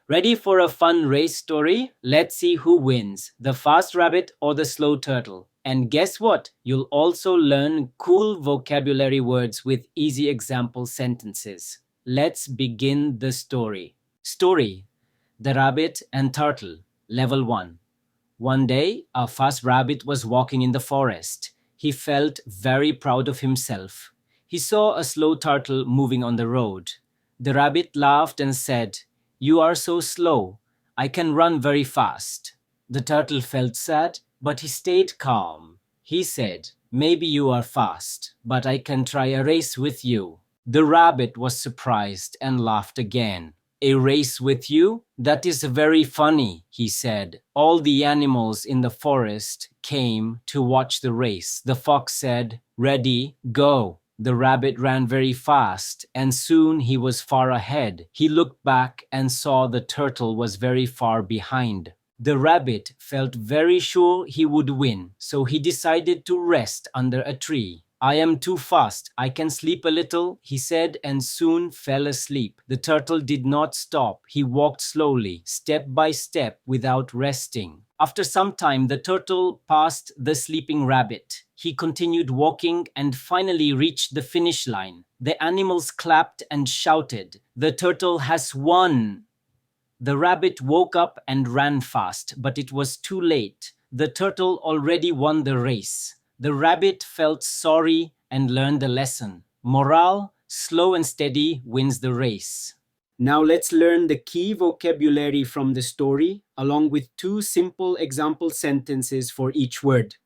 Ready for a fun race story? Let's see who wins, the fast rabbit or the slow turtle. And guess what? You'll also learn cool vocabulary words with easy example sentences. Let's begin the story. Story: The Rabbit and Turtle. Level 1. One day, a fast rabbit was walking in the forest. He felt very proud of himself. He saw a slow turtle moving on the road. The rabbit laughed and said, "You are so slow. I can run very fast." The turtle felt sad, but he stayed calm. He said, "Maybe you are fast, but I can try a race with you." The rabbit was surprised and laughed again. "A race with you? That is very funny," he said. All the animals in the forest came to watch the race. The fox said, "Ready, go." The rabbit ran very fast, and soon he was far ahead. He looked back and saw the turtle was very far behind. The rabbit felt very sure he would win, so he decided to rest under a tree. "I am too fast. I can sleep a little," he said, and soon fell asleep. The turtle did not stop. He walked slowly, step by step, without resting. After some time, the turtle passed the sleeping rabbit. He continued walking and finally reached the finish line. The animals clapped and shouted, "The turtle has won!" The rabbit woke up and ran fast, but it was too late. The turtle already won the race. The rabbit felt sorry and learned the lesson. Morale: slow and steady wins the race. Now let's learn the key vocabulary from the story, along with 2 simple example sentences for each word.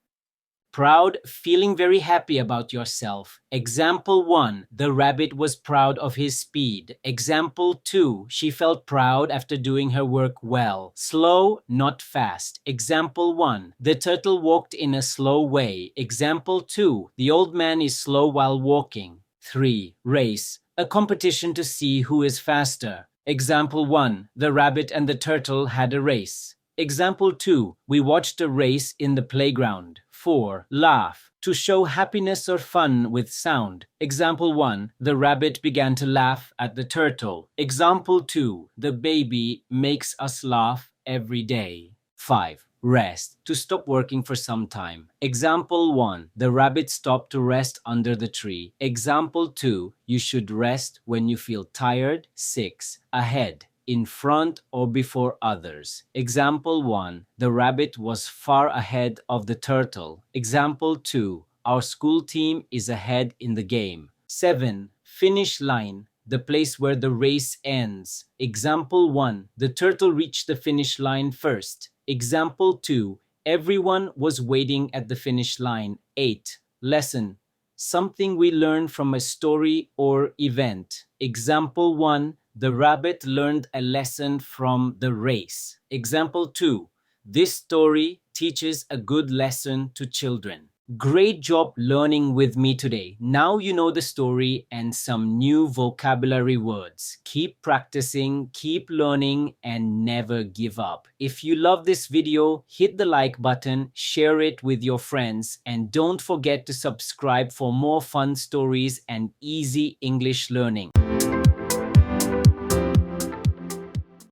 Proud: feeling very happy about yourself. Example 1, the rabbit was proud of his speed. Example 2, she felt proud after doing her work well. Slow, not fast. Example 1, the turtle walked in a slow way. Example 2, the old man is slow while walking. 3. Race: a competition to see who is faster. Example 1, the rabbit and the turtle had a race. Example 2, we watched a race in the playground. 4. Laugh: to show happiness or fun with sound. Example 1, the rabbit began to laugh at the turtle. Example 2, the baby makes us laugh every day. 5. Rest: to stop working for some time. Example 1, the rabbit stopped to rest under the tree. Example 2, you should rest when you feel tired. 6. Ahead: in front or before others. Example 1, the rabbit was far ahead of the turtle. Example 2, our school team is ahead in the game. 7. Finish line: the place where the race ends. Example 1, the turtle reached the finish line first. Example 2, everyone was waiting at the finish line. 8. Lesson: something we learn from a story or event. Example 1, the rabbit learned a lesson from the race. Example 2, this story teaches a good lesson to children. Great job learning with me today. Now you know the story and some new vocabulary words. Keep practicing, keep learning, and never give up. If you love this video, hit the like button, share it with your friends, and don't forget to subscribe for more fun stories and easy English learning.